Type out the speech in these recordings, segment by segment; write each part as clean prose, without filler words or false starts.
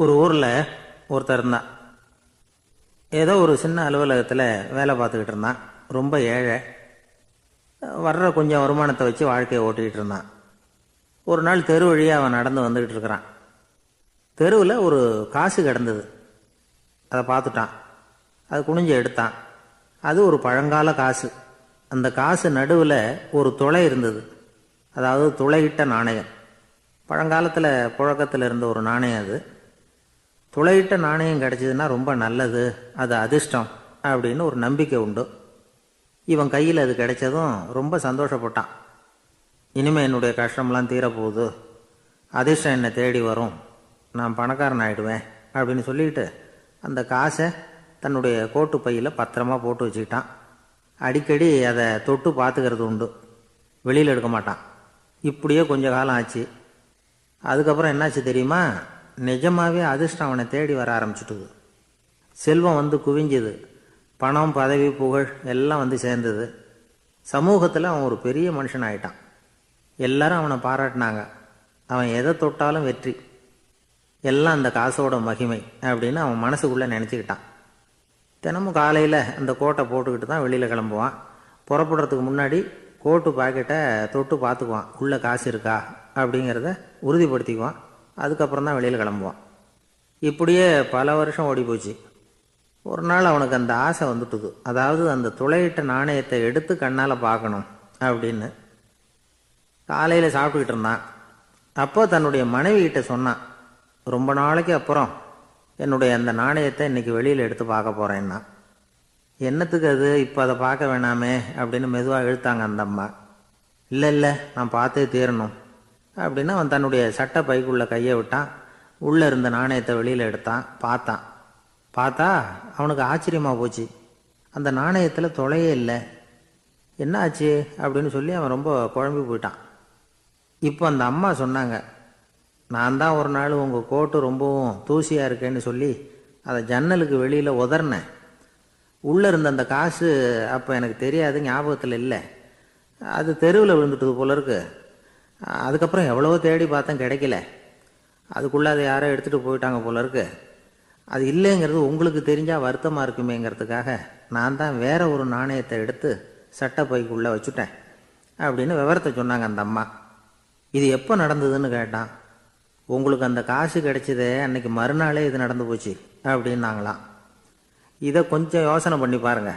ஒரு ஊரில் ஒருத்தர் இருந்தான். ஏதோ ஒரு சின்ன அலுவலகத்தில் வேலை பார்த்துக்கிட்டு இருந்தான். ரொம்ப ஏழை. வர்ற கொஞ்சம் வருமானத்தை வச்சு வாழ்க்கையை ஓட்டிக்கிட்டு இருந்தான். ஒரு நாள் தெரு வழியாக அவன் நடந்து வந்துக்கிட்டு இருக்கிறான். தெருவில் ஒரு காசு கிடந்தது. அதை பார்த்துட்டான். அது குனிஞ்சு எடுத்தான். அது ஒரு பழங்கால காசு. அந்த காசு நடுவில் ஒரு துளை இருந்தது. அதாவது துளையிட்ட நாணயம். பழங்காலத்தில் புழக்கத்தில் இருந்த ஒரு நாணயம் அது. துளையிட்ட நாணயம் கிடச்சிதுன்னா ரொம்ப நல்லது, அது அதிர்ஷ்டம் அப்படின்னு ஒரு நம்பிக்கை உண்டு. இவன் கையில் அது கிடைச்சதும் ரொம்ப சந்தோஷப்பட்டான். இனிமேல் என்னுடைய கஷ்டம்லாம் தீரப்போகுது, அதிர்ஷ்டம் என்னை தேடி வரும், நான் பணக்காரன் ஆகிடுவேன் அப்படின்னு சொல்லிக்கிட்டு அந்த காசை தன்னுடைய கோட்டு பையில் பத்திரமா போட்டு வச்சுக்கிட்டான். அடிக்கடி அதை தொட்டு பார்த்துக்கிறது உண்டு, வெளியில் எடுக்க மாட்டான். இப்படியே கொஞ்ச காலம் ஆச்சு. அதுக்கப்புறம் என்னாச்சு தெரியுமா? நிஜமாகவே அதிர்ஷ்டம் அவனை தேடி வர ஆரம்பிச்சுட்டுது. செல்வம் வந்து குவிஞ்சுது. பணம், பதவி, புகழ் எல்லாம் வந்து சேர்ந்தது. சமூகத்தில் அவன் ஒரு பெரிய மனுஷன் ஆயிட்டான். எல்லாரும் அவனை பாராட்டினாங்க. அவன் எதை தொட்டாலும் வெற்றி, எல்லாம் அந்த காசோட மகிமை அப்படின்னு அவன் மனசுக்குள்ளே நினச்சிக்கிட்டான். தினமும் காலையில் அந்த கோட்டை போட்டுக்கிட்டு தான் வெளியில் கிளம்புவான். புறப்படுறதுக்கு முன்னாடி கோட்டு பாக்கெட்டை தொட்டு பார்த்துக்குவான், உள்ளே காசு இருக்கா அப்படிங்கிறத உறுதிப்படுத்திக்குவான். அதுக்கப்புறம் தான் வெளியில் கிளம்புவான். இப்படியே பல வருஷம் ஓடி போச்சு. ஒரு நாள் அவனுக்கு அந்த ஆசை வந்துட்டுது. அதாவது அந்த துளையிட்ட நாணயத்தை எடுத்து கண்ணால் பார்க்கணும் அப்படின்னு. காலையில் சாப்பிட்டுக்கிட்டு இருந்தான். அப்போ தன்னுடைய மனைவிகிட்ட சொன்னான், ரொம்ப நாளைக்கு அப்புறம் என்னுடைய அந்த நாணயத்தை இன்றைக்கி வெளியில் எடுத்து பார்க்க போகிறேன்னா. என்னத்துக்கு அது, இப்போ அதை பார்க்க வேணாமே அப்படின்னு மெதுவாக இழுத்தாங்க அந்த அம்மா. இல்லை நான் பார்த்தே தீரணும் அப்படின்னு அவன் தன்னுடைய சட்டை பைக்குள்ளே கையை விட்டான். உள்ளே இருந்த நாணயத்தை வெளியில் எடுத்தான். பார்த்தா அவனுக்கு ஆச்சரியமாக போச்சு. அந்த நாணயத்தில் தொலையே இல்லை. என்ன ஆச்சு அப்படின்னு சொல்லி அவன் ரொம்ப குழம்பி போயிட்டான். இப்போ அந்த அம்மா சொன்னாங்க, நான் தான் ஒரு நாள் உங்கள் கோட்டு ரொம்பவும் தூசியாக இருக்கேன்னு சொல்லி அதை ஜன்னலுக்கு வெளியில் உதறினேன். உள்ளே இருந்த அந்த காசு அப்போ எனக்கு தெரியாது, ஞாபகத்தில் இல்லை. அது தெருவில் விழுந்துட்டது போல இருக்கு. அதுக்கப்புறம் எவ்வளவோ தேடி பார்த்தேன், கிடைக்கல. அதுக்குள்ளே அதை யாரோ எடுத்துகிட்டு போயிட்டாங்க போல இருக்கு. அது இல்லைங்கிறது உங்களுக்கு தெரிஞ்சால் வருத்தமாக இருக்குமேங்கிறதுக்காக நான் தான் வேற ஒரு நாணயத்தை எடுத்து சட்டை பைக்குள்ளே வச்சுட்டேன் அப்படின்னு விவரத்தை சொன்னாங்க அந்த அம்மா. இது எப்போ நடந்ததுன்னு கேட்டான். உங்களுக்கு அந்த காசு கிடைச்சதே அன்னைக்கு மறுநாளே இது நடந்து போச்சு அப்படின்னாங்களாம். இதை கொஞ்சம் யோசனை பண்ணி பாருங்க.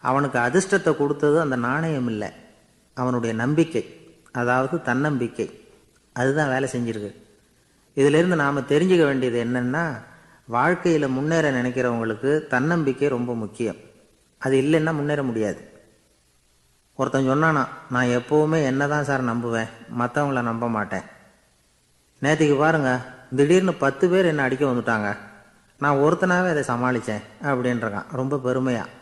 அவனுக்கு அதிர்ஷ்டத்தை கொடுத்தது அந்த நாணயம் இல்லை, அவனுடைய நம்பிக்கை, அதாவது தன்னம்பிக்கை. அதுதான் வேலை செஞ்சிருக்கு. இதிலிருந்து நாம் தெரிஞ்சுக்க வேண்டியது என்னென்னா, வாழ்க்கையில் முன்னேற நினைக்கிறவங்களுக்கு தன்னம்பிக்கை ரொம்ப முக்கியம். அது இல்லைன்னா முன்னேற முடியாது. ஒருத்தன் சொன்னானா, நான் எப்போவுமே என்ன தான் சார் நம்புவேன், மற்றவங்கள நம்ப மாட்டேன். நேற்றுக்கு பாருங்க, திடீர்னு 10 பேர் என்னை அடிக்க வந்துட்டாங்க, நான் ஒருத்தனாவே அதை சமாளித்தேன் அப்படின்றான் ரொம்ப பெருமையாக.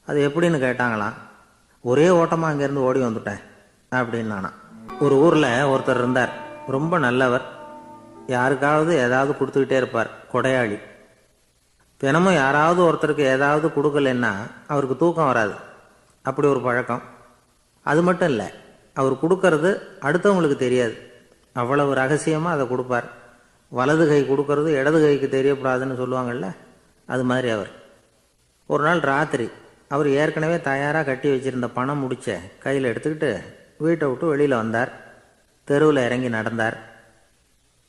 அது எப்படின்னு கேட்டாங்களாம். ஒரே ஓட்டமாக அங்கேருந்து ஓடி வந்துட்டேன் அப்படின்னு நானா. ஒரு ஊரில் ஒருத்தர் இருந்தார். ரொம்ப நல்லவர். யாருக்காவது ஏதாவது கொடுத்துக்கிட்டே இருப்பார், கொடையாளி. தினமும் யாராவது ஒருத்தருக்கு ஏதாவது கொடுக்கலன்னா அவருக்கு தூக்கம் வராது. அப்படி ஒரு பழக்கம். அது மட்டும் இல்லை, அவர் கொடுக்கறது அடுத்தவங்களுக்கு தெரியாது, அவ்வளவு ரகசியமாக அதை கொடுப்பார். வலது கை கொடுக்கறது இடது கைக்கு தெரியக்கூடாதுன்னு சொல்லுவாங்கள்ல, அது மாதிரி அவர். ஒரு நாள் ராத்திரி அவர் ஏற்கனவே தயாராக கட்டி வச்சுருந்த பணம் முடிச்ச கையில் எடுத்துக்கிட்டு வீட்டை விட்டு வெளியில் வந்தார். தெருவில் இறங்கி நடந்தார்.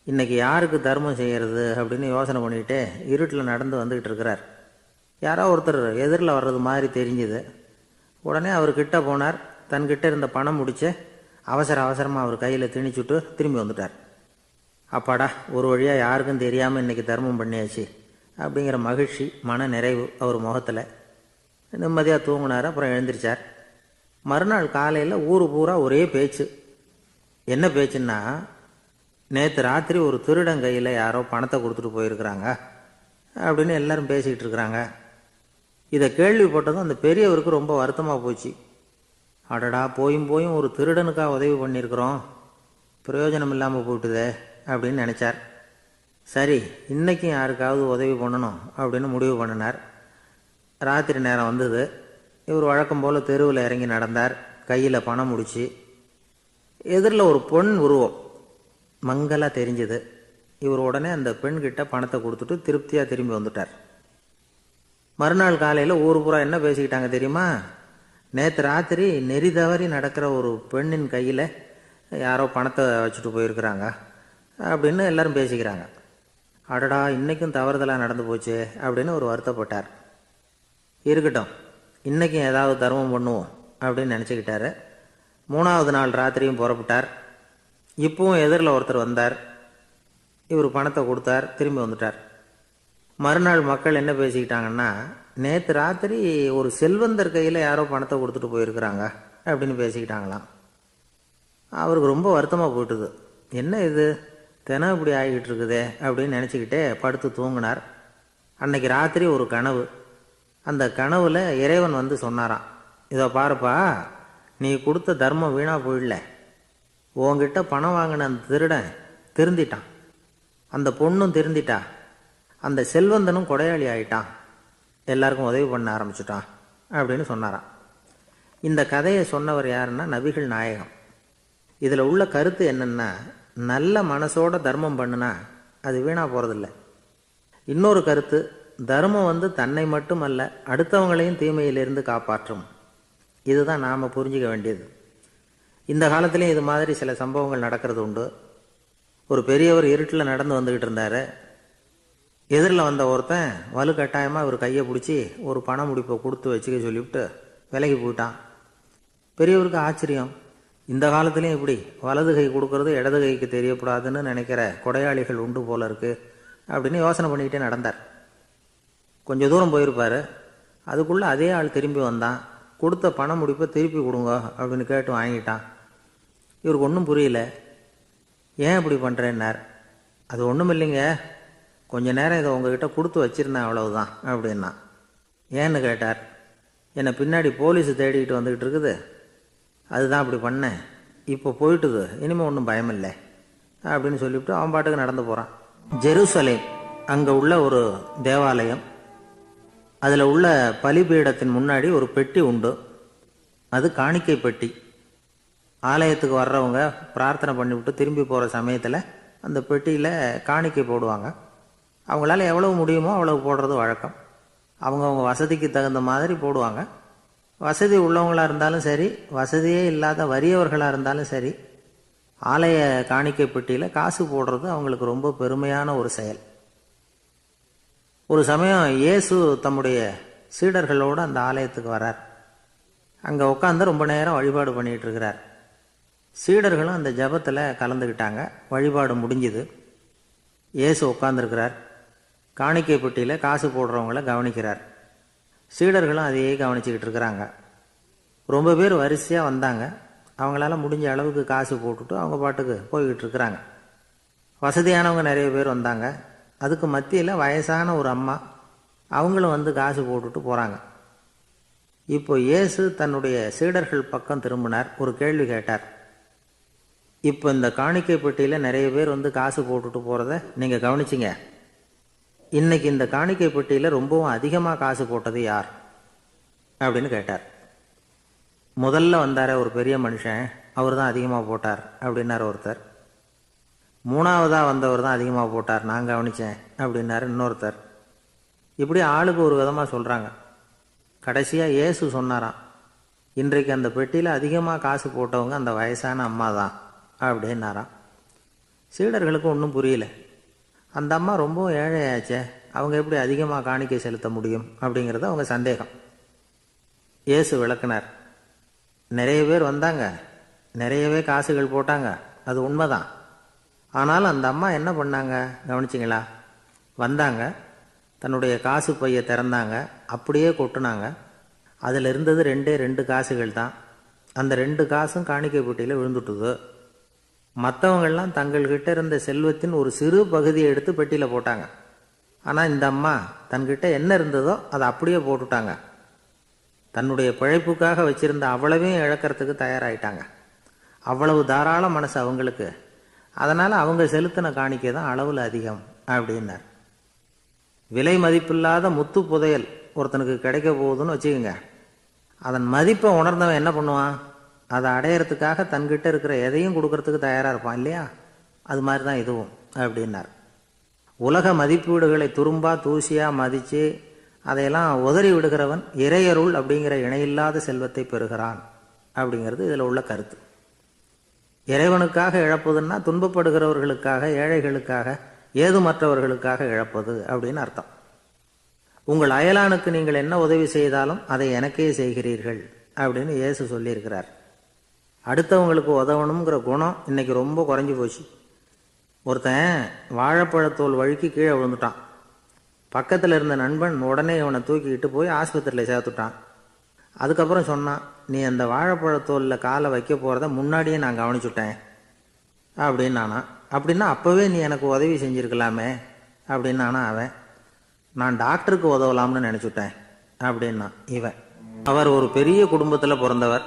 இன்றைக்கி யாருக்கு தர்மம் செய்கிறது அப்படின்னு யோசனை பண்ணிக்கிட்டே இருட்டில் நடந்து வந்துக்கிட்டு இருக்கிறார். யாரோ ஒருத்தர் எதிரில் வர்றது மாதிரி தெரிஞ்சுது. உடனே அவர் கிட்ட போனார். தன்கிட்ட இருந்த பணம் முடிச்ச அவசரமாக அவர் கையில் திணிச்சுட்டு திரும்பி வந்துட்டார். அப்பாடா, ஒரு வழியாக யாருக்கும் தெரியாமல் இன்றைக்கி தர்மம் பண்ணியாச்சு அப்படிங்கிற மகிழ்ச்சி, மன நிறைவு அவர் முகத்தில். நிம்மதியாக தூங்கினார். அப்புறம் எழுந்திரிச்சார். மறுநாள் காலையில் ஊர் பூரா ஒரே பேச்சு. என்ன பேச்சுன்னா, நேற்று ராத்திரி ஒரு திருடன் கையில் யாரோ பணத்தை கொடுத்துட்டு போயிருக்கிறாங்க அப்படின்னு எல்லாரும் பேசிக்கிட்டு இருக்கிறாங்க. இதை கேள்விப்பட்டதும் அந்த பெரியவருக்கு ரொம்ப வருத்தமாக போச்சு. அடடா, போயும் ஒரு திருடனுக்காக உதவி பண்ணியிருக்கிறோம், பிரயோஜனம் இல்லாமல் போயிட்டுதே அப்படின்னு நினச்சார். சரி, இன்றைக்கும் யாருக்காவது உதவி பண்ணணும் அப்படின்னு முடிவு பண்ணினார். ராத்திரி நேரம் வந்தது. இவர் வழக்கம் போல் தெருவில் இறங்கி நடந்தார். கையில் பணம் முடிச்சு. எதிரில் ஒரு பொன் உருவம் மங்கலாக தெரிஞ்சது. இவர் உடனே அந்த பெண்கிட்ட பணத்தை கொடுத்துட்டு திருப்தியாக திரும்பி வந்துட்டார். மறுநாள் காலையில் ஊர் பூரா என்ன பேசிக்கிட்டாங்க தெரியுமா? நேற்று ராத்திரி நெறி தவறி நடக்கிற ஒரு பெண்ணின் கையில் யாரோ பணத்தை வச்சுட்டு போயிருக்கிறாங்க அப்படின்னு எல்லாரும் பேசிக்கிறாங்க. அடடா, இன்றைக்கும் தவறுதலாக நடந்து போச்சு அப்படின்னு ஒரு வருத்தப்பட்டார். இருக்கட்டும், இன்றைக்கும் ஏதாவது தர்மம் பண்ணுவோம் அப்படின்னு நினச்சிக்கிட்டாரு. 3வது நாள் ராத்திரியும் புறப்பட்டார். இப்பவும் எதிரில் ஒருத்தர் வந்தார். இவர் பணத்தை கொடுத்தார், திரும்பி வந்துட்டார். மறுநாள் மக்கள் என்ன பேசிக்கிட்டாங்கன்னா, நேற்று ராத்திரி ஒரு செல்வந்தர் கையில் யாரோ பணத்தை கொடுத்துட்டு போயிருக்கிறாங்க அப்படின்னு பேசிக்கிட்டாங்களாம். அவருக்கு ரொம்ப வருத்தமாக போயிட்டுது. என்ன இது தினம் இப்படி ஆகிக்கிட்டு இருக்குதே அப்படின்னு நினச்சிக்கிட்டே படுத்து தூங்கினார். அன்னைக்கு ராத்திரி ஒரு கனவு. அந்த கனவுல இறைவன் வந்து சொன்னாராம், இதோ பாருப்பா, நீ கொடுத்த தர்மம் வீணாக போயிடல. உங்ககிட்ட பணம் வாங்கின அந்த திருடன் திருந்திட்டான், அந்த பொண்ணும் திருந்திட்டா, அந்த செல்வந்தனும் கொடையாளி ஆயிட்டான், எல்லாருக்கும் உதவி பண்ண ஆரம்பிச்சுட்டான் அப்படின்னு சொன்னாராம். இந்த கதையை சொன்னவர் யாருன்னா நபிகள் நாயகம். இதில் உள்ள கருத்து என்னன்னா, நல்ல மனசோட தர்மம் பண்ணுனா அது வீணாக போகிறதில்ல. இன்னொரு கருத்து, தர்மம் வந்து தன்னை மட்டுமல்ல அடுத்தவங்களையும் தீமையிலிருந்து காப்பாற்றும். இதுதான் நாம் புரிஞ்சிக்க வேண்டியது. இந்த காலத்துலேயும் இது மாதிரி சில சம்பவங்கள் நடக்கிறது உண்டு. ஒரு பெரியவர் இருட்டில் நடந்து வந்துக்கிட்டு இருந்தார். எதிரில் வந்த ஒருத்தன் வலுக்கட்டாயமாக இவர் கையை பிடிச்சி ஒரு பண முடிப்பை கொடுத்து வச்சுக்க சொல்லிவிட்டு விலகி போயிட்டான். பெரியவருக்கு ஆச்சரியம், இந்த காலத்துலேயும் இப்படி வலது கை கொடுக்கறது இடது கைக்கு தெரியக்கூடாதுன்னு நினைக்கிற கொடையாளிகள் உண்டு போல இருக்கு அப்படின்னு யோசனை பண்ணிக்கிட்டே நடந்தார். கொஞ்சம் தூரம் போயிருப்பார். அதுக்குள்ளே அதே ஆள் திரும்பி வந்தான். கொடுத்த பண முடிப்பை திருப்பி கொடுங்க அப்படின்னு கேட்டு வாங்கிட்டான். இவருக்கு ஒன்றும் புரியல. ஏன் இப்படி பண்ணுறேன்னார். அது ஒன்றும் இல்லைங்க, கொஞ்ச நேரம் இதை உங்ககிட்ட கொடுத்து வச்சிருந்தேன், அவ்வளவுதான் அப்படின்னா. ஏன்னு கேட்டார். என்னை பின்னாடி போலீஸ் தேடிக்கிட்டு வந்துக்கிட்டு இருக்குது, அதுதான் அப்படி பண்ணேன், இப்போ போயிட்டுது, இனிமேல் ஒன்றும் பயமில்லை அப்படின்னு சொல்லிவிட்டு அவன் பாட்டுக்கு நடந்து போகிறான். ஜெருசலேம் அங்கே உள்ள ஒரு தேவாலயம். அதில் உள்ள பலிபீடத்தின் முன்னாடி ஒரு பெட்டி உண்டு. அது காணிக்கை பெட்டி. ஆலயத்துக்கு வர்றவங்க பிரார்த்தனை பண்ணிவிட்டு திரும்பி போகிற சமயத்தில் அந்த பெட்டியில் காணிக்கை போடுவாங்க. அவங்களால எவ்வளவு முடியுமோ அவ்வளவு போடுறது வழக்கம். அவங்கவுங்க வசதிக்கு தகுந்த மாதிரி போடுவாங்க. வசதி உள்ளவங்களாக இருந்தாலும் சரி, வசதியே இல்லாத வறியவர்களாக இருந்தாலும் சரி, ஆலய காணிக்கை பெட்டியில் காசு போடுறது அவங்களுக்கு ரொம்ப பெருமையான ஒரு செயல். ஒரு சமயம் இயேசு தம்முடைய சீடர்களோடு அந்த ஆலயத்துக்கு வரார். அங்கே உட்காந்து ரொம்ப நேரம் வழிபாடு பண்ணிகிட்டு இருக்கிறார். சீடர்களும் அந்த ஜபத்தில் கலந்துக்கிட்டாங்க. வழிபாடு முடிஞ்சுது. இயேசு உட்காந்துருக்கிறார். காணிக்கை பெட்டியில் காசு போடுறவங்கள கவனிக்கிறார். சீடர்களும் அதையே கவனிச்சுக்கிட்டு இருக்கிறாங்க. ரொம்ப பேர் வரிசையாக வந்தாங்க. அவங்களால முடிஞ்ச அளவுக்கு காசு போட்டுட்டு அவங்க பாட்டுக்கு போய்கிட்டு இருக்கிறாங்க. வசதியானவங்க நிறைய பேர் வந்தாங்க. அதுக்கு மத்தியில் வயசான ஒரு அம்மா, அவங்களும் வந்து காசு போட்டுட்டு போகிறாங்க. இப்போ இயேசு தன்னுடைய சீடர்கள் பக்கம் திரும்பினார். ஒரு கேள்வி கேட்டார். இப்போ இந்த காணிக்கை பெட்டியில் நிறைய பேர் வந்து காசு போட்டுட்டு போகிறத நீங்கள் கவனிச்சிங்க. இன்னைக்கு இந்த காணிக்கை பெட்டியில் ரொம்பவும் அதிகமாக காசு போட்டது யார் அப்படின்னு கேட்டார். முதல்ல வந்தார ஒரு பெரிய மனுஷன், அவர் தான் அதிகமாக போட்டார் அப்படின்னார் ஒருத்தர். 3வதாக வந்தவர் தான் அதிகமாக போட்டார், நான் கவனித்தேன் அப்படின்னாரு இன்னொருத்தர். இப்படி ஆளுக்கு ஒரு விதமாக சொல்கிறாங்க. கடைசியாக இயேசு சொன்னாராம், இன்றைக்கு அந்த பெட்டியில் அதிகமாக காசு போட்டவங்க அந்த வயசான அம்மா தான் அப்படின்னாராம். சீடர்களுக்கு ஒன்றும் புரியல. அந்த அம்மா ரொம்ப ஏழையாச்சே, அவங்க எப்படி அதிகமாக காணிக்கை செலுத்த முடியும் அப்படிங்கிறது அவங்க சந்தேகம். இயேசு விளக்குனார். நிறைய பேர் வந்தாங்க, நிறையவே காசுகள் போட்டாங்க, அது உண்மைதான். ஆனாலும் அந்த அம்மா என்ன பண்ணாங்க கவனிச்சிங்களா? வந்தாங்க, தன்னுடைய காசு பையை திறந்தாங்க, அப்படியே கொட்டுனாங்க. அதில் இருந்தது 2 காசுகள் தான். அந்த 2 காசும் காணிக்கை பெட்டியில் விழுந்துட்டுது. மற்றவங்கள்லாம் தங்கள்கிட்ட இருந்த செல்வத்தின் ஒரு சிறு பகுதியை எடுத்து பெட்டியில் போட்டாங்க. ஆனால் இந்த அம்மா தன்கிட்ட என்ன இருந்ததோ அதை அப்படியே போட்டுட்டாங்க. தன்னுடைய பிழைப்புக்காக வச்சிருந்த அவ்வளவையும் இழக்கிறதுக்கு தயாராகிட்டாங்க. அவ்வளவு தாராள மனசு அவங்களுக்கு. அதனால் அவங்க செலுத்தின காணிக்கை தான் அளவில் அதிகம் அப்படின்னார். விலை மதிப்பில்லாத முத்து புதையல் ஒருத்தனுக்கு கிடைக்க போகுதுன்னு வச்சுக்கோங்க. அதன் மதிப்பை உணர்ந்தவன் என்ன பண்ணுவான்? அதை அடையிறதுக்காக தன்கிட்ட இருக்கிற எதையும் கொடுக்கறதுக்கு தயாராக இருப்பான் இல்லையா? அது மாதிரி தான் இதுவும் அப்படின்னார். உலக மதிப்பீடுகளை துரும்பா தூசியா மதித்து அதையெல்லாம் உதறி விடுகிறவன் இறையருள் அப்படிங்கிற இணையில்லாத செல்வத்தை பெறுகிறான் அப்படிங்கிறது இதில் உள்ள கருத்து. இறைவனுக்காக இழப்பதுன்னா துன்பப்படுகிறவர்களுக்காக, ஏழைகளுக்காக, ஏதுமற்றவர்களுக்காக இழப்பது அப்படின்னு அர்த்தம். உங்கள் அயலானுக்கு நீங்கள் என்ன உதவி செய்தாலும் அதை எனக்கே செய்கிறீர்கள் அப்படின்னு இயேசு சொல்லியிருக்கிறார். அடுத்தவங்களுக்கு உதவணுங்கிற குணம் இன்னைக்கு ரொம்ப குறைஞ்சி போச்சு. ஒருத்தன் வாழைப்பழத்தோல் வழுக்கி கீழே விழுந்துட்டான். பக்கத்தில் இருந்த நண்பன் உடனே இவனை தூக்கிக்கிட்டு போய் ஆஸ்பத்திரியில் சேர்த்துட்டான். அதுக்கப்புறம் சொன்னான், நீ அந்த வாழைப்பழத்தோலில் காலை வைக்க போகிறத முன்னாடியே நான் கவனிச்சுட்டேன் அப்படின்னானா. அப்படின்னா அப்போவே நீ எனக்கு உதவி செஞ்சுருக்கலாமே அப்படின்னானா அவன். நான் டாக்டருக்கு உதவலாம்னு நினச்சிட்டேன் அப்படின்னா இவன். அவர் ஒரு பெரிய குடும்பத்தில் பிறந்தவர்.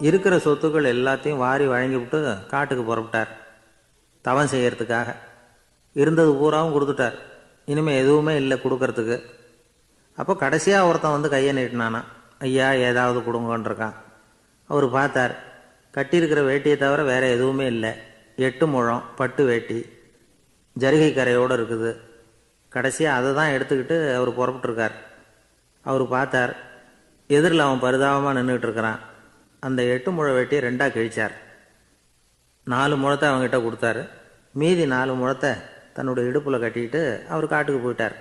இருக்கிற சொத்துக்கள் எல்லாத்தையும் வாரி வழங்கிவிட்டு காட்டுக்கு புறப்பட்டார் தவம் செய்யறதுக்காக. இருந்தது பூராவும் கொடுத்துட்டார். இனிமேல் எதுவுமே இல்லை கொடுக்கறதுக்கு. அப்போ கடைசியாக ஒருத்தன் வந்து கையை நீட்டினானா, ஐயா ஏதாவது கொடுங்கன்றிருக்கான். அவர் பார்த்தார், கட்டியிருக்கிற வேட்டியை தவிர வேறு எதுவுமே இல்லை. 8 முழம் பட்டு வேட்டி ஜரிகை கரையோடு இருக்குது. கடைசியாக அதை தான் எடுத்துக்கிட்டு அவர் புறப்பட்டுருக்கார். அவர் பார்த்தார், எதிரில் அவன் பரிதாபமாக நின்றுட்டு இருக்கிறான். அந்த 8 முழ வேட்டியை 2ஆக கிழிச்சார். 4 முழத்தை அவங்ககிட்ட கொடுத்தாரு. மீதி 4 முழத்தை தன்னுடைய இடுப்பில் கட்டிக்கிட்டு அவர் காட்டுக்கு போயிட்டார்.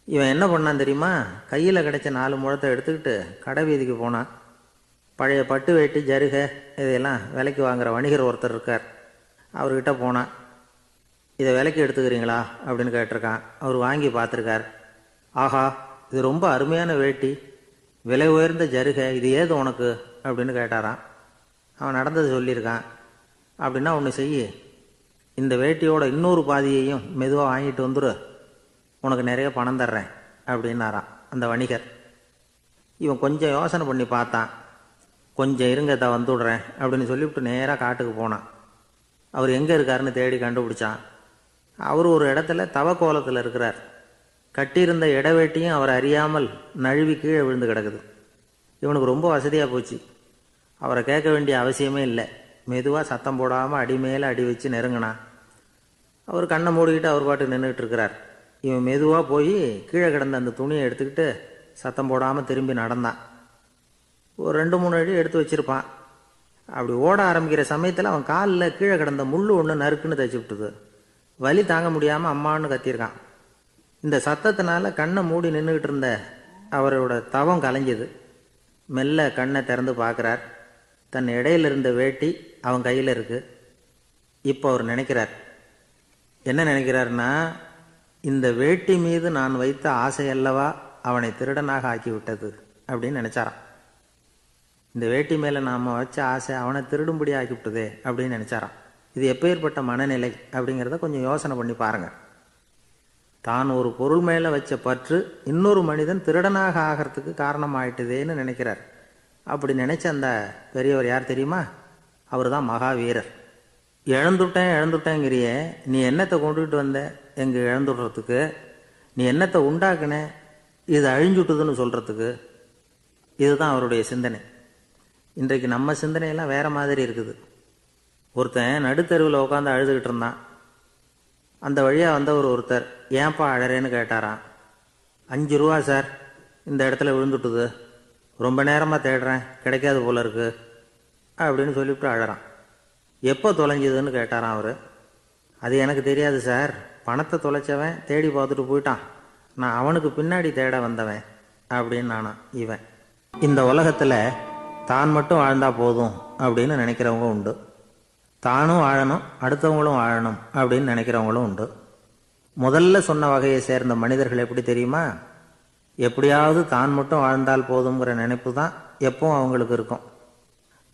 இவன் என்ன பண்ணான் தெரியுமா? கையில் கிடைச்ச 4 முழத்தை எடுத்துக்கிட்டு கடை வீதிக்கு போனான். பழைய பட்டு வேட்டி ஜருகை இதையெல்லாம் விலைக்கு வாங்குகிற வணிகர் ஒருத்தர் இருக்கார். அவர்கிட்ட போனான். இதை விலைக்கு எடுத்துக்கிறீங்களா அப்படின்னு கேட்டிருக்கான். அவர் வாங்கி பார்த்துருக்கார். ஆஹா, இது ரொம்ப அருமையான வேட்டி, விலை உயர்ந்த ஜருகை, இது ஏது உனக்கு அப்படின்னு கேட்டாரான். அவன் நடந்தது சொல்லியிருக்கான். அப்படின்னா ஒன்று செய்ய, இந்த வேட்டியோட இன்னொரு பாதியையும் மெதுவாக வாங்கிட்டு வந்துடு, உனக்கு நிறைய பணம் தர்றேன் அப்படின்னாரான் அந்த வணிகர். இவன் கொஞ்சம் யோசனை பண்ணி பார்த்தான். கொஞ்சம் இருங்க, இதை வந்துவிடுறேன் அப்படின்னு சொல்லிவிட்டு நேராக காட்டுக்கு போனான். அவர் எங்கே இருக்காருன்னு தேடி கண்டுபிடிச்சான். அவர் ஒரு இடத்துல தவக்கோலத்தில் இருக்கிறார். கட்டியிருந்த இடவேட்டியும் அவர் அறியாமல் நழுவி கீழே விழுந்து கிடக்குது. இவனுக்கு ரொம்ப வசதியாக போச்சு. அவரை கேட்க வேண்டிய அவசியமே இல்லை. மெதுவாக சத்தம் போடாமல் அடி மேலே அடி வச்சு நெருங்கினான். அவர் கண்ணை மூடிக்கிட்டு அவர் பாட்டுக்கு நின்றுட்டு இருக்கிறார். இவன் மெதுவாக போய் கீழே கிடந்த அந்த துணியை எடுத்துக்கிட்டு சத்தம் போடாமல் திரும்பி நடந்தான். ஒரு 2-3 அடி எடுத்து வச்சிருப்பான். அப்படி ஓட ஆரம்பிக்கிற சமயத்தில் அவன் காலில் கீழே கிடந்த முள் ஒன்று நறுக்குன்னு தைச்சி விட்டுது. வலி தாங்க முடியாமல் அம்மான்னு கத்தியிருக்கான். இந்த சத்தத்தினால கண்ணை மூடி நின்றுக்கிட்டு இருந்த அவரோட தவம் கலைஞ்சது. மெல்ல கண்ணை திறந்து பார்க்குறார். தன் இடையில இருந்த வேட்டி அவன் கையில் இருக்கு. இப்போ அவர் நினைக்கிறார், என்ன நினைக்கிறார்னா, இந்த வேட்டி மீது நான் வைத்த ஆசையல்லவா அவனை திருடனாக ஆக்கி விட்டது அப்படின்னு நினைச்சாராம். இந்த வேட்டி மேலே நாம் வச்ச ஆசை அவனை திருடும்படி ஆக்கிவிட்டதே அப்படின்னு நினைச்சாராம். இது எப்பேற்பட்ட மனநிலை அப்படிங்கிறத கொஞ்சம் யோசனை பண்ணி பாருங்கள். தான் ஒரு பொருள் மேலே வச்ச பற்று இன்னொரு மனிதன் திருடனாக ஆகிறதுக்கு காரணமாயிட்டுதேன்னு நினைக்கிறார். அப்படி நினைச்ச அந்த பெரியவர் யார் தெரியுமா? அவர் தான் மகாவீரர். இழந்துட்டேங்கிறியே, நீ என்னத்தை கொண்டுகிட்டு வந்த எங்கே இழந்துடுறதுக்கு? நீ என்னத்தை உண்டாக்குன இது அழிஞ்சுட்டுதுன்னு சொல்கிறதுக்கு? இதுதான் அவருடைய சிந்தனை. இன்றைக்கு நம்ம சிந்தனையெல்லாம் வேறு மாதிரி இருக்குது. ஒருத்தன் நடுத்தருவில் உட்காந்து அழுதுகிட்டு இருந்தான். அந்த வழியாக வந்தவர் ஒருத்தர், ஏன்பா அழறேன்னு கேட்டாரான். 5 ரூபா சார், இந்த இடத்துல விழுந்துட்டுது, ரொம்ப நேரமாக தேடுறேன், கிடைக்காது போல இருக்கு அப்படின்னு சொல்லிவிட்டு அழறான். எப்போ தொலைஞ்சதுன்னு கேட்டாரான் அவர். அது எனக்கு தெரியாது சார், பணத்தை தொலைச்சவன் தேடி பார்த்துட்டு போயிட்டான், நான் அவனுக்கு பின்னாடி தேட வந்தவன் அப்படின்னு நானான் இவன். இந்த உலகத்தில் தான் மட்டும் வாழ்ந்தா போதும் அப்படின்னு நினைக்கிறவங்க உண்டு. தானும் வாழணும், அடுத்தவங்களும் வாழணும் அப்படின்னு நினைக்கிறவங்களும் உண்டு. முதல்ல சொன்ன வகையை சேர்ந்த மனிதர்கள் எப்படி தெரியுமா? எப்படியாவது தான் மட்டும் வாழ்ந்தால் போதுங்கிற நினைப்பு தான் எப்பவும் அவங்களுக்கு இருக்கும்.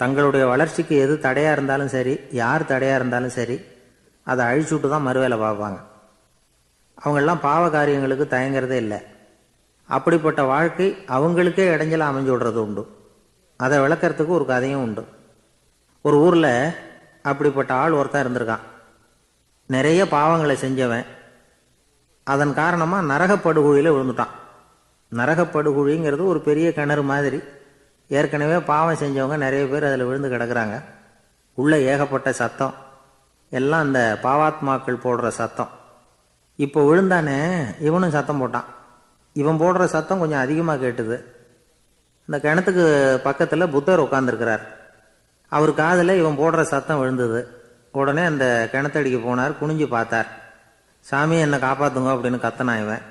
தங்களுடைய வளர்ச்சிக்கு எது தடையாக இருந்தாலும் சரி, யார் தடையாக இருந்தாலும் சரி, அதை அழிச்சுட்டு தான் மறுவேலை பார்ப்பாங்க. அவங்கெல்லாம் பாவ காரியங்களுக்கு தயங்கிறதே இல்லை. அப்படிப்பட்ட வாழ்க்கை அவங்களுக்கே இடைஞ்சலாக அமைஞ்சு விடுறது உண்டு. அதை விளக்கிறதுக்கு ஒரு கதையும் உண்டு. ஒரு ஊரில் அப்படிப்பட்ட ஆள் ஒருத்தன் இருந்திருக்கான். நிறைய பாவங்களை செஞ்சவன். அதன் காரணமாக நரகப்படுகுழியில் விழுந்துட்டான். நரகப்படுகுழிங்கிறது ஒரு பெரிய கிணறு மாதிரி. ஏற்கனவே பாவம் செஞ்சவங்க நிறைய பேர் அதில் விழுந்து கிடக்குறாங்க. உள்ள ஏகப்பட்ட சத்தம், எல்லாம் அந்த பாவாத்மாக்கள் போடுற சத்தம். இப்போ விழுந்தானே இவனும் சத்தம் போட்டான். இவன் போடுற சத்தம் கொஞ்சம் அதிகமாக கேட்டுது. இந்த கிணத்துக்கு பக்கத்தில் புத்தர் உட்காந்துருக்கிறார். அவர் காதில் இவன் போடுற சத்தம் விழுந்தது. உடனே அந்த கிணத்தடிக்கு போனார். குனிஞ்சு பார்த்தார். சாமி என்னை காப்பாற்றுங்க அப்படின்னு கத்தனான் இவன்.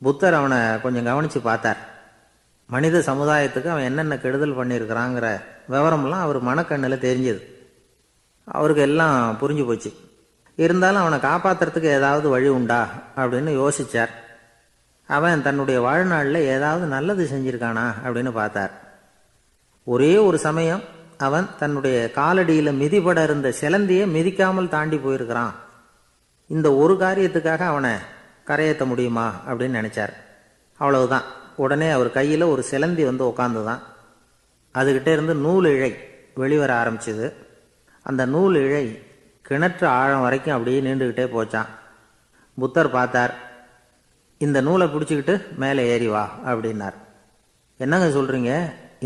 புத்தர் அவனை கொஞ்சம் கவனித்து பார்த்தார். மனித சமுதாயத்துக்கு அவன் என்னென்ன கெடுதல் பண்ணியிருக்கிறாங்கிற விவரம்லாம் அவர் மனக்கண்ணில் தெரிஞ்சது. அவருக்கு எல்லாம் புரிஞ்சு போச்சு. இருந்தாலும் அவனை காப்பாற்றுறதுக்கு ஏதாவது வழி உண்டா அப்படின்னு யோசித்தார். அவன் தன்னுடைய வாழ்நாளில் ஏதாவது நல்லது செஞ்சிருக்கானா அப்படின்னு பார்த்தார். ஒரே ஒரு சமயம் அவன் தன்னுடைய காலடியில் மிதிபட இருந்த சிலந்தியை மிதிக்காமல் தாண்டி போயிருக்கிறான். இந்த ஒரு காரியத்துக்காக அவனை கரையேற்ற முடியுமா அப்படின்னு நினைச்சார். அவ்வளவுதான். உடனே அவர் கையில் ஒரு சிலந்தி வந்து உட்காந்துதான். அதுகிட்ட இருந்து நூல் இழை வெளிவர ஆரம்பிச்சுது. அந்த நூல் இழை கிணற்று ஆழம் வரைக்கும் அப்படியே நீண்டுக்கிட்டே போச்சான். புத்தர் பார்த்தார். இந்த நூலை பிடிச்சிக்கிட்டு மேலே ஏறி வா அப்படின்னார். என்னங்க சொல்கிறீங்க,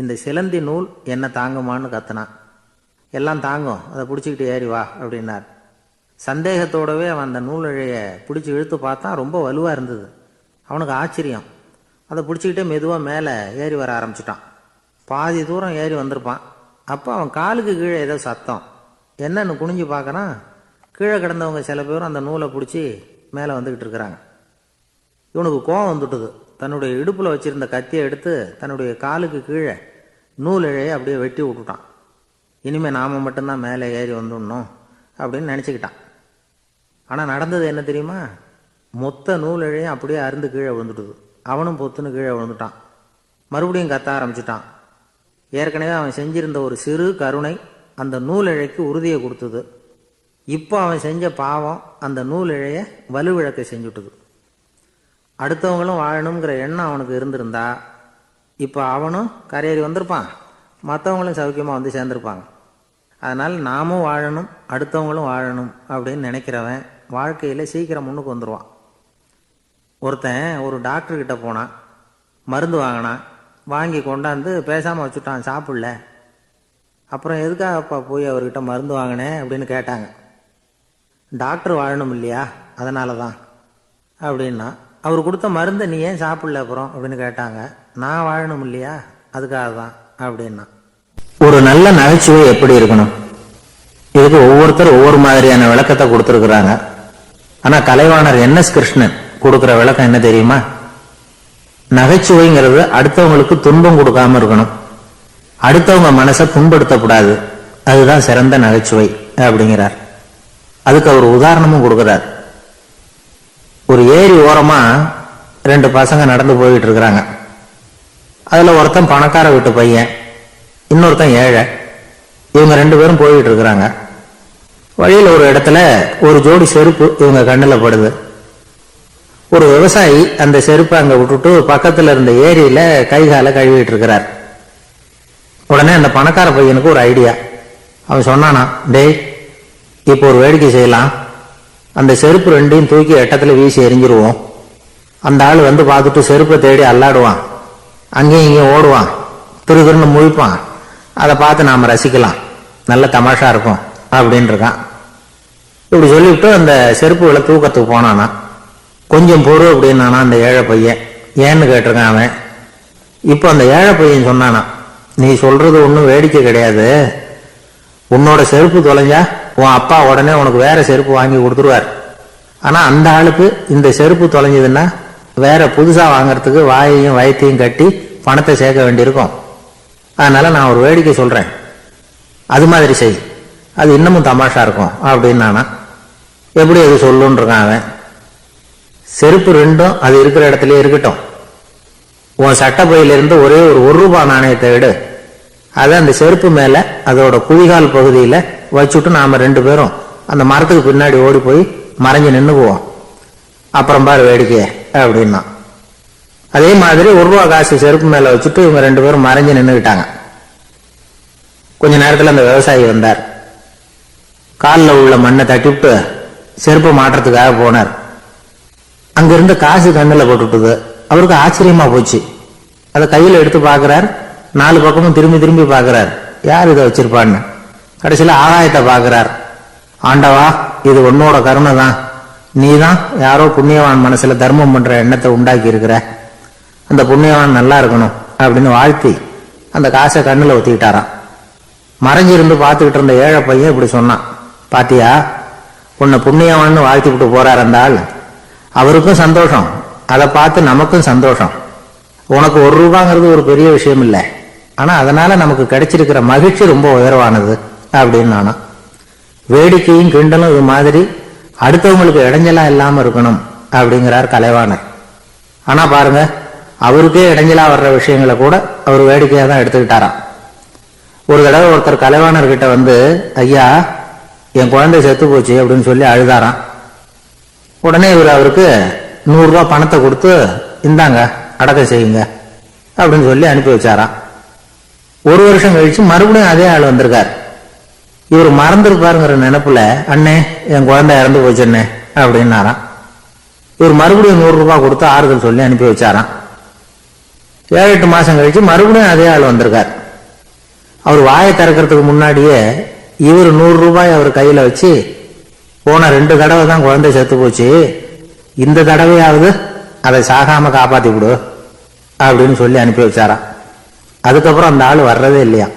இந்த சிலந்தி நூல் என்ன தாங்குமான்னு கத்துனான். எல்லாம் தாங்கும், அதை பிடிச்சிக்கிட்டு ஏறி வா அப்படின்னார். சந்தேகத்தோடவே அவன் அந்த நூல் இழையை பிடிச்சி இழுத்து பார்த்தான். ரொம்ப வலுவாக இருந்தது. அவனுக்கு ஆச்சரியம். அதை பிடிச்சிக்கிட்டே மெதுவாக மேலே ஏறி வர ஆரம்பிச்சிட்டான். பாதி தூரம் ஏறி வந்திருப்பான். அப்போ அவன் காலுக்கு கீழே ஏதோ சத்தம். என்னன்னு குனிஞ்சு பார்க்கறான். கீழே கிடந்தவங்க சில பேரும் அந்த நூலை பிடிச்சி மேலே வந்துக்கிட்டு இருக்கிறாங்க. இவனுக்கு கோபம் வந்துட்டுது. தன்னுடைய இடுப்பில் வச்சிருந்த கத்தியை எடுத்து தன்னுடைய காலுக்கு கீழே நூல் இழையை அப்படியே வெட்டி விட்டுட்டான். இனிமேல் நாம் மட்டும்தான் மேலே ஏறி வந்துடணும் அப்படின்னு நினச்சிக்கிட்டான். ஆனால் நடந்தது என்ன தெரியுமா? மொத்த நூல் இழையும் அப்படியே அருந்து கீழே விழுந்துட்டுது. அவனும் பொத்துன்னு கீழே விழுந்துட்டான். மறுபடியும் கத்த ஆரம்பிச்சிட்டான். ஏற்கனவே அவன் செஞ்சிருந்த ஒரு சிறு கருணை அந்த நூல் இழைக்கு உறுதியை கொடுத்தது. இப்போ அவன் செஞ்ச பாவம் அந்த நூல் இழையை வலுவிழக்க செஞ்சுட்டுது. அடுத்தவங்களும் வாழணுங்கிற எண்ணம் அவனுக்கு இருந்திருந்தா இப்போ அவனும் கரையேறி வந்திருப்பான், மற்றவங்களும் சௌக்கியமாக வந்து சேர்ந்துருப்பாங்க. அதனால் நாமும் வாழணும், அடுத்தவங்களும் வாழணும் அப்படின்னு நினைக்கிறவன் வாழ்க்கையில் சீக்கிரம் முன்னுக்கு வந்துடுவான். ஒருத்தன் ஒரு டாக்டர்கிட்ட போனான். மருந்து வாங்கினான். வாங்கி கொண்டாந்து பேசாமல் வச்சுட்டான், சாப்பிடல. அப்புறம் எதுக்காகப்பா போய் அவர்கிட்ட மருந்து வாங்கினேன் அப்படின்னு கேட்டாங்க. டாக்டர் வாழணும் இல்லையா, அதனால தான் அப்படின்னா. அவர் கொடுத்த மருந்தை நீ ஏன் சாப்பிடல அப்புறம் அப்படின்னு கேட்டாங்க. நான் வாழணும் இல்லையா, அதுக்காக தான் அப்படின்னா. ஒரு நல்ல நகைச்சுவை எப்படி இருக்கணும், இதுக்கு ஒவ்வொருத்தர் ஒவ்வொரு மாதிரியான விளக்கத்தை கொடுத்துருக்குறாங்க. ஆனா கலைவாணர் NS கிருஷ்ணன் கொடுக்குற விளக்கம் என்ன தெரியுமா? நகைச்சுவைங்கிறது அடுத்தவங்களுக்கு துன்பம் கொடுக்காம இருக்கணும், அடுத்தவங்க மனசை புண்படுத்தக்கூடாது, அதுதான் சிறந்த நகைச்சுவை அப்படிங்கிறார். அதுக்கு அவர் உதாரணமும் கொடுக்கிறார். ஒரு ஏரி ஓரமா 2 பசங்க நடந்து போயிட்டு இருக்கிறாங்க. அதுல ஒருத்தன் பணக்கார வீட்டு பையன், இன்னொருத்தன் ஏழை. இவங்க 2 பேரும் போயிட்டு இருக்கிறாங்க. வழியில் ஒரு இடத்துல ஒரு ஜோடி செருப்பு இவங்க கண்ணில் படுது. ஒரு விவசாயி அந்த செருப்பை அங்க விட்டுட்டு பக்கத்துல இருந்த ஏரியில கை காலை கழுவிட்டு இருக்கிறார். உடனே அந்த பணக்கார பையனுக்கு ஒரு ஐடியா. அவன் சொன்னானா, டேய் இப்போ ஒரு வேடிக்கை செய்யலாம், அந்த செருப்பு 2ஐயும் தூக்கி எட்டத்துல வீசி எரிஞ்சிருவோம். அந்த ஆள் வந்து பார்த்துட்டு செருப்பை தேடி அல்லாடுவான், அங்கேயும் இங்கேயும் ஓடுவான், திருன்னு முழிப்பான். அதை பார்த்து நாம ரசிக்கலாம், நல்ல தமாஷா இருக்கும் அப்படின்னு இருக்கான். இப்படி சொல்லிவிட்டு அந்த செருப்புகளை தூக்கத்துக்கு போனானா. கொஞ்சம் பொறு அப்படின்னானா அந்த ஏழை பையன். ஏன்னு கேட்டிருக்கான் அவன். இப்போ அந்த ஏழை பையன் சொன்னானா, நீ சொல்றது ஒன்றும் வேடிக்கை கிடையாது, உன்னோட செருப்பு தொலைஞ்சா உன் அப்பா உடனே உனக்கு வேற செருப்பு வாங்கி கொடுத்துருவார். ஆனா அந்த ஆளுக்கு இந்த செருப்பு தொலைஞ்சதுன்னா வேற புதுசா வாங்கறதுக்கு வாயையும் வயத்தையும் கட்டி பணத்தை சேர்க்க வேண்டியிருக்கும். அதனால நான் ஒரு வேடிக்கை சொல்றேன், அது மாதிரி செய், அது இன்னமும் தமாஷா இருக்கும் அப்படின்னு நானா. எப்படி அது சொல்லுன்னு இருக்கான் அவன். செருப்பு 2ம் அது இருக்கிற இடத்துலயே இருக்கட்டும், உன் சட்ட பையிலிருந்து ஒரே ஒரு ₹1 நாணயத்தை விடு, அதை அந்த செருப்பு மேல அதோட குதிகால் பகுதியில வச்சுட்டு நாம 2 பேரும் அந்த மரத்துக்கு பின்னாடி ஓடி போய் மறைஞ்சு நின்னுக்குவோம், அப்புறம் பாரு வேடிக்கை அப்படின்னா. அதே மாதிரி ₹1 காசு செருப்பு மேல வச்சுட்டு இவங்க 2 பேரும் மறைஞ்சு நின்னுக்கிட்டாங்க. கொஞ்ச நேரத்துல அந்த விவசாயி வந்தார். காலில் உள்ள மண்ணை தட்டிவிட்டு செருப்பு மாட்டுறதுக்காக போனார். அங்கிருந்து காசு கண்ணில் போட்டுட்டுது. அவருக்கு ஆச்சரியமா போச்சு. அதை கையில் எடுத்து பார்க்கிறார். 4 பக்கமும் திரும்பி திரும்பி பார்க்கிறார், யார் இதை வச்சிருப்பான்னு. கடைசியில் ஆகாயத்தை பார்க்கிறார். ஆண்டவா, இது உன்னோட கருணை தான், நீ தான் யாரோ புண்ணியவான் மனசுல தர்மம் பண்ற எண்ணத்தை உண்டாக்கி இருக்கிற, அந்த புண்ணியவான் நல்லா இருக்கணும் அப்படின்னு வாழ்த்தி அந்த காசை கண்ணுல ஒத்திக்கிட்டாராம். மறைஞ்சிருந்து பார்த்துக்கிட்டு இருந்த ஏழை பையன் இப்படி சொன்னான், பாத்தியா உன்னை புண்ணியவான்னு வாழ்த்தி விட்டு போறார் அந்த ஆள், அவருக்கும் சந்தோஷம், அதை பார்த்து நமக்கும் சந்தோஷம். உனக்கு 1 ரூபாங்கிறது ஒரு பெரிய விஷயம் இல்லை, ஆனா அதனால நமக்கு கிடைச்சிருக்கிற மகிழ்ச்சி ரொம்ப உயர்வானது அப்படின்னு நானா. வேடிக்கையும் கிண்டலும் இது மாதிரி அடுத்தவங்களுக்கு இடைஞ்சலா இல்லாம இருக்கணும் அப்படிங்கிறார் கலைவாணர். ஆனா பாருங்க, அவருக்கே இடைஞ்சலா வர்ற விஷயங்களை கூட அவர் வேடிக்கையா தான் எடுத்துக்கிட்டாராம். ஒரு தடவை ஒருத்தர் கலைவாணர் கிட்ட வந்து, ஐயா என் குழந்தை செத்து போச்சு அப்படின்னு சொல்லி அழுதாராம். உடனே இவர் அவருக்கு 100 ரூபாய் பணத்தை கொடுத்து, இந்தாங்க அடக்கம் செய்யுங்க அப்படின்னு சொல்லி அனுப்பி வச்சாராம். 1 வருஷம் கழிச்சு மறுபடியும் அதே ஆள் வந்திருக்கார். இவர் மறந்துருப்பாருங்கிற நினைப்புல, அண்ணே என் குழந்தை இறந்து போச்சுண்ணே அப்படின்னாராம். இவர் மறுபடியும் 100 ரூபாய் கொடுத்து ஆறுதல் சொல்லி அனுப்பி வச்சாராம். 7-8 மாசம் கழிச்சு மறுபடியும் அதே ஆள் வந்திருக்கார். அவர் வாயை திறக்கிறதுக்கு முன்னாடியே இவர் 100 ரூபாய் அவர் கையில வச்சு, போன 2 தடவை தான் குழந்தை செத்து போச்சு, இந்த தடவையாவது அதை சாகாம காப்பாத்தி விடு அப்படின்னு சொல்லி அனுப்பி வச்சாராம். அதுக்கப்புறம் அந்த ஆள் வர்றதே இல்லையா.